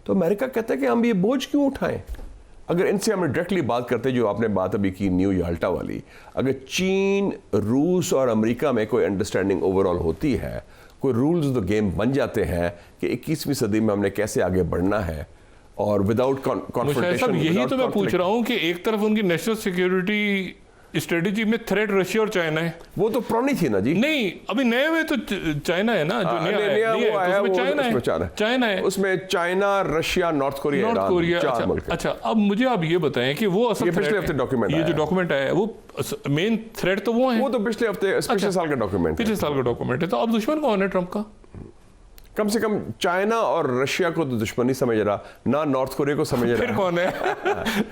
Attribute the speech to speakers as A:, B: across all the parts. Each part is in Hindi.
A: तो अमेरिका कहता है कि हम ये बोझ क्यों उठाएं। अगर इनसे हम डायरेक्टली बात करते, जो आपने बात अभी की न्यू याल्टा वाली, अगर चीन, रूस और अमेरिका में कोई अंडरस्टैंडिंग ओवरऑल होती है, कोई रूल्स ऑफ द गेम बन जाते हैं कि 21वीं सदी में हमने कैसे आगे बढ़ना है और विदाउट कॉन्फ्रंटेशन।
B: यही तो मैं पूछ रहा हूँ कि एक तरफ उनकी नेशनल सिक्योरिटी स्ट्रेटेजी में थ्रेट रशिया और चाइना है।
A: वो तो पुरानी थी ना जी।
B: नहीं, अभी नए में तो चाइना है ना, जो नया है, उसमें चाइना है,
A: उसमें चाइना, रशिया, नॉर्थ कोरिया, चार मुल्क।
B: अच्छा, अब मुझे आप ये बताएं कि वो असल
A: पिछले हफ्ते डॉक्यूमेंट,
B: ये जो डॉक्यूमेंट आया है वो मेन थ्रेट तो वो है,
A: वो तो पिछले हफ्ते, पिछले साल का डॉक्यूमेंट,
B: पिछले साल का डॉक्यूमेंट है। तो अब दुश्मन कौन है ट्रंप का?
A: कम से कम चाइना और रशिया को तो दुश्मनी समझ रहा ना, नॉर्थ कोरिया को समझ रहा।
B: फिर कौन है?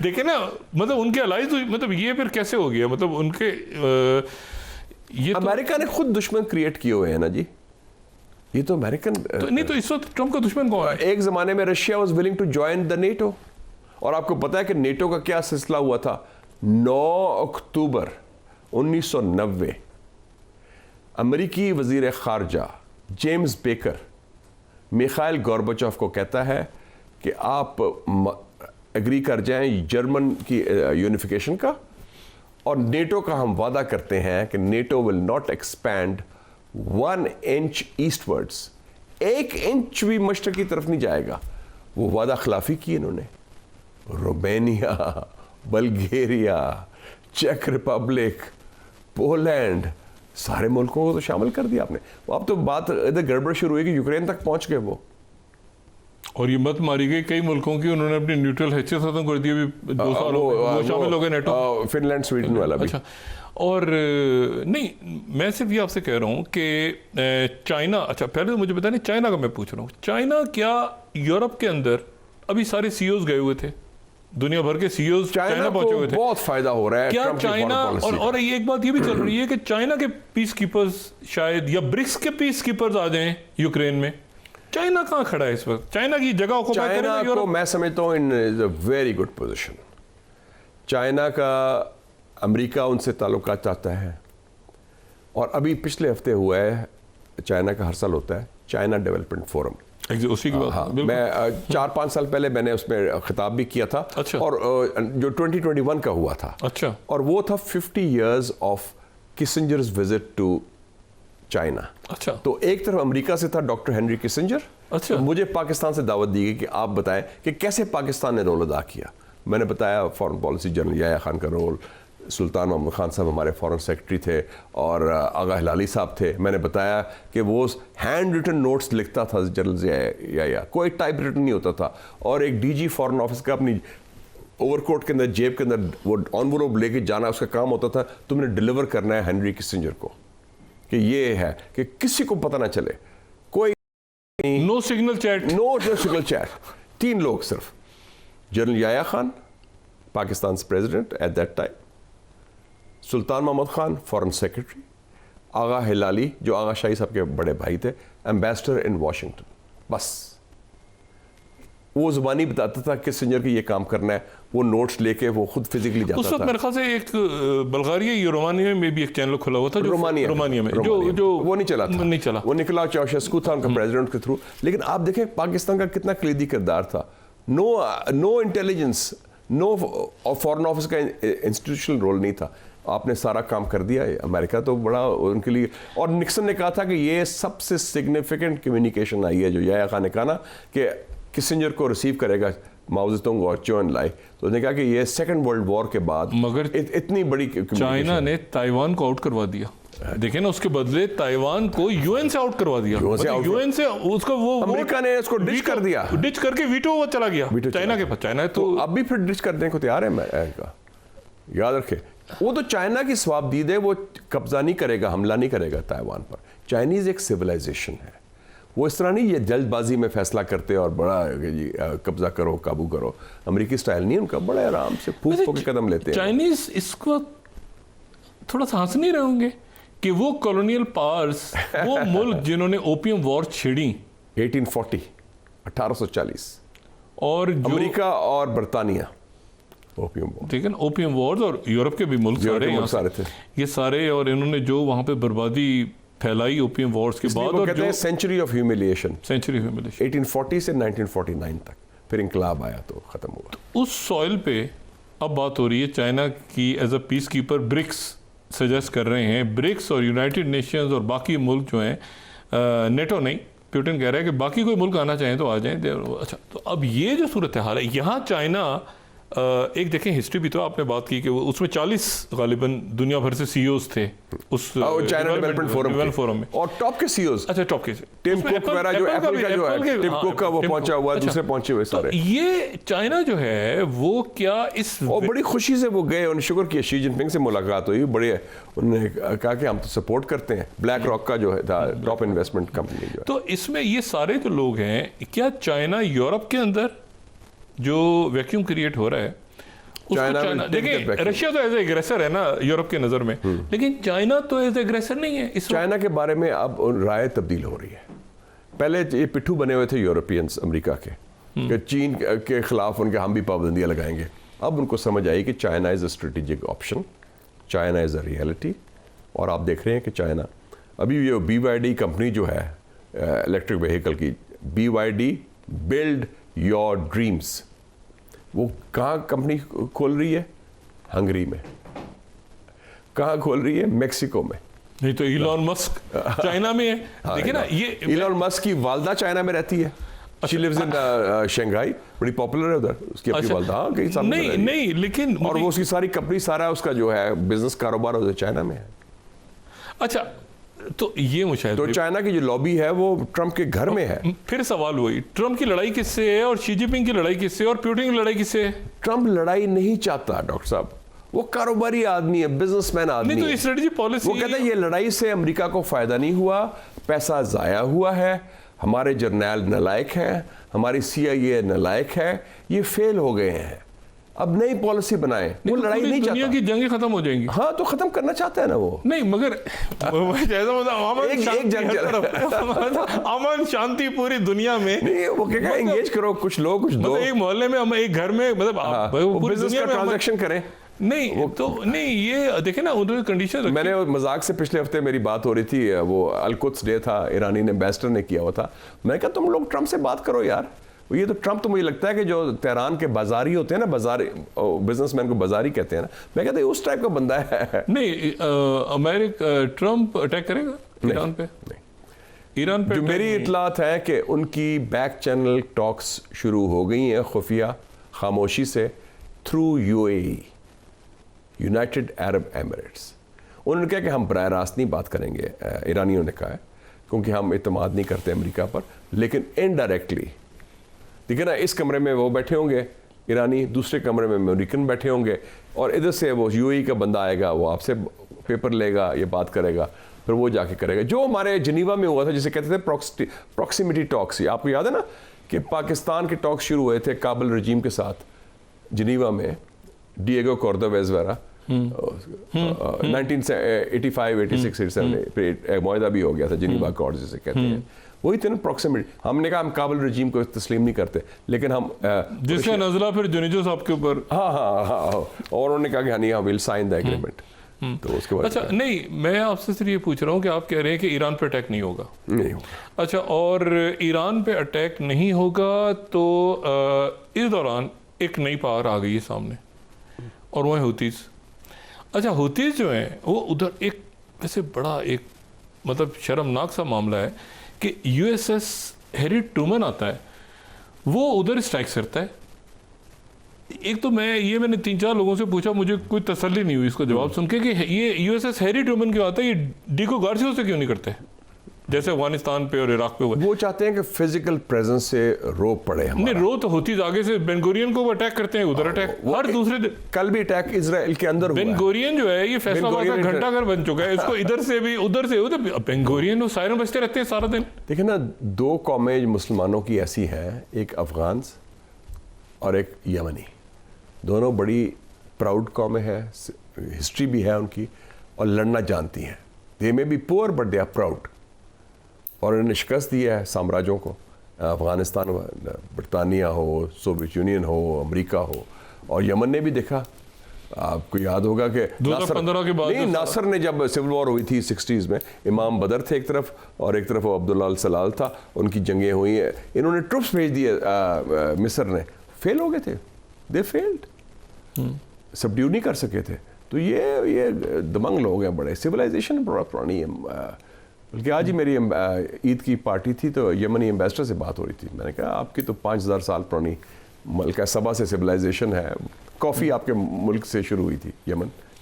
B: देखे ना, मतलब उनके अलाइज, मतलब ये फिर कैसे हो गया? मतलब उनके ये
A: अमेरिका ने खुद दुश्मन क्रिएट किए हुए हैं ना जी। ये तो अमेरिकन
B: तो नहीं, तो इस वक्त ट्रंप का दुश्मन कौन है?
A: एक जमाने में Russia was willing to join the NATO, और आपको पता है कि नेटो का क्या सिलसिला हुआ था? 9 अक्टूबर 1990 अमेरिकी वजीर खारजा जेम्स बेकर मिखाइल गोर्बाचोव को कहता है कि आप एग्री कर जाएं जर्मन की यूनिफिकेशन का, और नेटो का हम वादा करते हैं कि NATO will not expand 1 inch eastwards, 1 inch भी मशरक की तरफ नहीं जाएगा। वो वादा खिलाफी की इन्होंने। रोमानिया, बल्गेरिया, चेक रिपब्लिक, पोलैंड, सारे मुल्कों को तो शामिल कर दिया आपने। अब तो बात इधर गड़बड़ शुरू हुई कि यूक्रेन तक पहुंच गए वो, और
B: ये मत मारी गई कई मुल्कों की, उन्होंने अपनी न्यूट्रल हैसियत खत्म कर दी। अभी 2 साल वो शामिल हो गए नेटो,
A: फिनलैंड, स्वीडन वाला भी।
B: अच्छा, और नहीं, मैं सिर्फ ये आपसे कह रहा हूँ कि चाइना, अच्छा पहले तो मुझे पता नहीं, चाइना का मैं पूछ रहा हूँ, चाइना क्या यूरोप के अंदर अभी सारे सीईओज गए हुए थे, दुनिया भर के सीईओज चाइना पहुंचे हुए थे,
A: बहुत फायदा हो रहा है
B: क्या चाइना? और एक बात ये भी चल रही है कि चाइना के पीस कीपर्स शायद, या ब्रिक्स के पीस कीपर्स आ जाएं यूक्रेन में। चाइना कहाँ खड़ा है इस वक्त? चाइना की जगह को
A: मैं समझता हूँ इन is a very good position. China का अमेरिका उनसे ताल्लुकात चाहता है, और अभी पिछले हफ्ते हुआ है, चाइना का हर साल होता है चाइना डेवलपमेंट फोरम,
B: उसी की बात।
A: हाँ, मैं 4-5 साल पहले मैंने उसमें खिताब भी किया था।
B: अच्छा।
A: और जो 2021 का हुआ था।
B: अच्छा।
A: और वो था 50 years of Kissinger's visit to China.
B: अच्छा।
A: तो एक तरफ अमेरिका से था डॉक्टर हेनरी किसिंजर।
B: अच्छा।
A: तो मुझे पाकिस्तान से दावत दी गई कि आप बताएं कि कैसे पाकिस्तान ने रोल अदा किया। मैंने बताया foreign policy general Yahya Khan का रोल, सुल्तान महमूद खान साहब हमारे फॉरेन सेक्रेटरी थे, और आगा हिलाली साहब थे। मैंने बताया कि वो हैंड रिटन नोट्स लिखता था जनरल याया, कोई टाइप रिटन नहीं होता था, और एक डीजी फॉरेन ऑफिस का अपनी ओवरकोट के अंदर, जेब के अंदर वो एनवेलप लेके जाना, उसका काम होता था तुमने डिलीवर करना है हेनरी किसिंजर को, कि ये है कि किसी को पता ना चले, कोई
B: no signal chat,
A: no signal chat. 3 लोग सिर्फ, general Yahya Khan Pakistan president at that time, Sultan Mahmood Khan foreign secretary, Agha Hilaly जो आगा शाही साहब के बड़े भाई थे, एम्बेसडर इन वाशिंगटन। बस वो जुबानी बताता था किसिंजर की ये काम करना है, वो नोट्स लेके वो खुद फिजिकली जाता था।
B: उस वक्त मेरे ख्याल से एक बल्गारिया या रोमानिया में भी एक चैनल खुला हुआ था, जो रोमानिया में जो वो
A: नहीं चला, वो निकला चाउशेस्कू था उनका प्रेसिडेंट के थ्रू। लेकिन आप देखें पाकिस्तान का कितना कलीदी किरदार था। No intelligence, no foreign office का इंस्टीट्यूशनल रोल नहीं था, आपने सारा काम कर दिया है। अमेरिका तो बड़ा उनके लिए, और निक्सन ने कहा था कि ये सबसे सिग्निफिकेंट कम्युनिकेशन आई है, जो याया खान ने कहा ना कि किसिंजर को रिसीव करेगा माओ ज़ेडुंग और चो एन लाई, तो उसने कहा कि ये सेकंड वर्ल्ड वॉर के बाद
B: मगर
A: इतनी बड़ी
B: चाइना ने ताइवान को आउट करवा दिया। देखें ना, उसके बदले ताइवान को यूएन से आउट करवा दिया, यूएन से उसका वो
A: अमेरिका ने उसको डिच कर दिया,
B: डिच करके वीटो वो चला गया चाइना के पास। चाइना तो
A: अब भी फिर डिच करने को तैयार है अमेरिका, याद रखे। वो तो चाइना की स्वाबदीद है, वो कब्जा नहीं करेगा, हमला नहीं करेगा ताइवान पर। चाइनीज एक सिविलाइजेशन है, वो इस तरह नहीं ये जल्दबाजी में फैसला करते और बड़ा कब्जा करो, काबू करो। अमेरिकी स्टाइल नहीं उनका, बड़े आराम से फूक के कदम लेते हैं।
B: चाइनीज इसको थोड़ा सा हंस नहीं रहे होंगे कि वो कॉलोनियल पावर्स, वो मुल्क जिन्होंने ओपियम वॉर छेड़ी
A: 1840,
B: और
A: अमेरिका और बरतानिया ओपियम वॉर,
B: ठीक है ना, ओपियम वॉर्स, और यूरोप के भी मुल्क सारे थे ये सारे, और इन्होंने जो वहाँ पे बर्बादी फैलाई ओपियम वॉर्स के बाद, और जो
A: सेंचुरी ऑफ ह्यूमिलिएशन,
B: 1840
A: से 1949 तक फिर इंकलाब आया तो ख़त्म हुआ।
B: उस सॉइल पे अब बात हो रही है चाइना की as a peacekeeper. BRICS suggest कर रहे हैं, ब्रिक्स और यूनाइटेड नेशंस और बाकी मुल्क जो हैं, नेटो नहीं, पुतिन कह रहा है कि बाकी कोई मुल्क आना चाहें तो आ जाएं। अच्छा, तो अब ये जो सूरत हाल है यहाँ चाइना, एक देखें हिस्ट्री भी तो आपने बात की कि उसमें 40 गालिबन दुनिया भर से सीईओज थे उस
A: चाइना डेवलपमेंट
B: फोरम में,
A: और टॉप के सीईओज।
B: अच्छा, टॉप के
A: टिम कुक वगैरह जो एप्पल का जो है, टिम कुक का वो पहुंचा हुआ, दूसरे पहुंचे हुए सारे।
B: ये चाइना जो है वो क्या इस,
A: और बड़ी खुशी से वो गए, उन्होंने शुक्र किया, शी जिनपिंग से मुलाकात हुई, बड़े उन्होंने कहा कि हम तो सपोर्ट करते हैं। ब्लैक रॉक का जो है था टॉप इन्वेस्टमेंट कंपनी जो है।
B: तो इसमें ये सारे जो लोग हैं, क्या चाइना यूरोप के अंदर जो वैक्यूम क्रिएट हो रहा है उसको चाइना देखिए, रशिया तो एज एग्रेसर है ना यूरोप के नज़र में, लेकिन चाइना तो एज एग्रेसर नहीं है। इस
A: चाइना के बारे में अब राय तब्दील हो रही है। पहले ये पिट्ठू बने हुए थे यूरोपियंस अमेरिका के कि चीन के खिलाफ उनके हम भी पाबंदियां लगाएंगे। अब उनको समझ आई कि China is a strategic option, China is a reality. और आप देख रहे हैं कि चाइना अभी ये BYD कंपनी जो है इलेक्ट्रिक व्हीकल की, BYD बिल्ड योर ड्रीम्स, वो कहाँ कंपनी खोल रही है? हंगरी में। कहाँ खोल रही है? मेक्सिको में।
B: नहीं तो इलॉन मस्क चाइना में है। देखिए ना, ये
A: इलॉन मस्क की वालदा चाइना में रहती है। शी लिव्स इन शंघाई, बड़ी पॉपुलर है उधर उसकी अपनी वालदा। हाँ, कई साल
B: नहीं लेकिन
A: और वो उसकी सारी कंपनी, सारा उसका जो है बिजनेस कारोबार उधर चाइना में है।
B: अच्छा, तो ये मुशाहिद,
A: तो चाइना की जो लॉबी है वो ट्रंप के घर में है।
B: फिर सवाल वही, ट्रंप की लड़ाई किससे है और शी जिनपिंग की लड़ाई किससे और पुतिन की लड़ाई किससे है?
A: ट्रंप लड़ाई नहीं चाहता डॉक्टर साहब, वो कारोबारी आदमी है, बिजनेसमैन आदमी
B: नहीं, तो
A: है।
B: स्ट्रेटजी पॉलिसी,
A: वो कहता है ये लड़ाई से अमेरिका को फायदा नहीं हुआ, पैसा जाया हुआ है, हमारे जर्नैल नालायक हैं, हमारी CIA नालायक है, ये फेल हो गए हैं, अब नई पॉलिसी बनाएं। वो लड़ाई नहीं चाहता।
B: दुनिया की जंगें खत्म हो जाएंगी।
A: हाँ, तो खत्म करना चाहता है ना वो।
B: नहीं, मगर अमन शांति पूरी दुनिया में
A: नहीं, वो क्या एंगेज करो, कुछ लो कुछ दो,
B: एक मोहल्ले में, हम एक घर में, मतलब
A: बिजनेस का ट्रांजैक्शन करें।
B: नहीं तो नहीं, ये देखे ना उधर कंडीशन।
A: मैंने मजाक से पिछले हफ्ते मेरी बात हो रही थी, वो अल-कुद्स डे था, ईरानी एम्बेसडर ने किया हुआ था। मैं कहा तुम लोग ट्रंप से बात करो यार। ये तो ट्रंप, तो मुझे लगता है कि जो तेहरान के बाजारी होते हैं ना, बाजारी बिजनेसमैन को बाजारी कहते हैं ना, मैं कहता हूँ उस टाइप का बंदा है।
B: नहीं, ट्रंप अटैक करेगा ईरान पे? नहीं, ईरान पे
A: जो मेरी इतलात है कि उनकी बैक चैनल टॉक्स शुरू हो गई हैं खुफिया खामोशी से, through UAE, United Arab Emirates. उन्होंने कहा कि हम बराह रास्त नहीं बात करेंगे, ईरानियों ने कहा है, क्योंकि हम इत्मीनाद नहीं करते अमेरिका पर, लेकिन इनडायरेक्टली देखिए ना, इस कमरे में वो बैठे होंगे ईरानी, दूसरे कमरे में अमेरिकन बैठे होंगे, और इधर से वो UAE का बंदा आएगा, वो आपसे पेपर लेगा, ये बात करेगा, फिर वो जाके करेगा। जो हमारे जिनीवा में हुआ था, जिसे कहते थे प्रॉक्सिमिटी टॉक्स, आपको याद है ना कि पाकिस्तान के टॉक्स शुरू हुए थे काबुल रजीम के साथ जिनीवा में, डिएगो कॉर्दोवेज वगैरह, 1985, 86, 87 मुआहदा भी हो गया था, जिनीवा अकॉर्ड जिसे कहते हैं। वही थे ना प्रॉक्सिमिटी। हमने कहा हम काबुल रजीम को तस्लीम नहीं करते, लेकिन हम
B: जिसका नजला फिर जुनीजो साहब के ऊपर,
A: हाँ, और उन्होंने कहा कि हाँ, हम विल साइन द एग्रीमेंट। तो उसके बाद
B: अच्छा, नहीं, मैं आपसे सिर्फ ये पूछ रहा हूँ कि आप कह रहे हैं कि ईरान पे अटैक नहीं होगा।
A: नहीं होगा।
B: अच्छा, और ईरान पे अटैक नहीं होगा तो इस दौरान एक नई पावर आ गई है सामने, और वो है हुतीज। अच्छा, हुतीज जो हैं वो उधर एक वैसे बड़ा एक मतलब शर्मनाक सा मामला है कि USS हैरी ट्रूमन आता है, वो उधर स्ट्राइक करता है। एक तो मैंने 3-4 लोगों से पूछा, मुझे कोई तसल्ली नहीं हुई इसको जवाब सुन के कि ये USS हैरी ट्रूमन क्यों आता है, ये डिगो गार्सिया से क्यों नहीं करते जैसे अफगानिस्तान पे और इराक पे हुआ।
A: वो चाहते हैं कि फिजिकल प्रेजेंस से रो पड़े हमारा।
B: नहीं, रो तो होती आगे से बेनगोरियन को वो अटैक करते हैं, उधर अटैक हर दूसरे दिन।
A: कल भी अटैक इजराइल के अंदर हुआ।
B: बेनगोरियन जो है ये फैसलाबाद का घंटा घर बन चुका है, इसको इधर से भी उधर से उधर बेनगोरियन वो सायरन बजते रहते हैं सारा दिन।
A: देखिए ना, 2 कौमें मुसलमानों की ऐसी हैं, एक अफगान और एक यमनी, दोनों बड़ी प्राउड कौमें हैं, हिस्ट्री भी है उनकी, और लड़ना जानती हैं। They may be poor but they are proud, और उन्होंने शिकस्त दिया है साम्राज्यों को, अफगानिस्तान, बरतानिया हो, सोवियत यूनियन हो, अमेरिका हो, और यमन ने भी देखा आपको याद होगा कि
B: 2015 के बाद
A: नहीं, नासर ने जब सिविल वॉर हुई थी 60s में, इमाम बदर थे एक तरफ और एक तरफ वो अब्दुल्ला अल सलाल था, उनकी जंगें हुई हैं, इन्होंने ट्रुप्स भेज दिए, मिस्र ने फेल हो गए थे, दे फेल्ड, सबड्यू नहीं कर सके थे। तो ये दमंग लोग हैं बड़े, सिविलाइजेशन बड़ा पुरानी है। बल्कि आज ही मेरी ईद की पार्टी थी तो यमनी एम्बेसडर से बात हो रही थी, मैंने कहा आपकी तो 5000 साल पुरानी मलका सबा से सिविलाइजेशन है, कॉफ़ी आपके मुल्क से शुरू हुई थी यमन,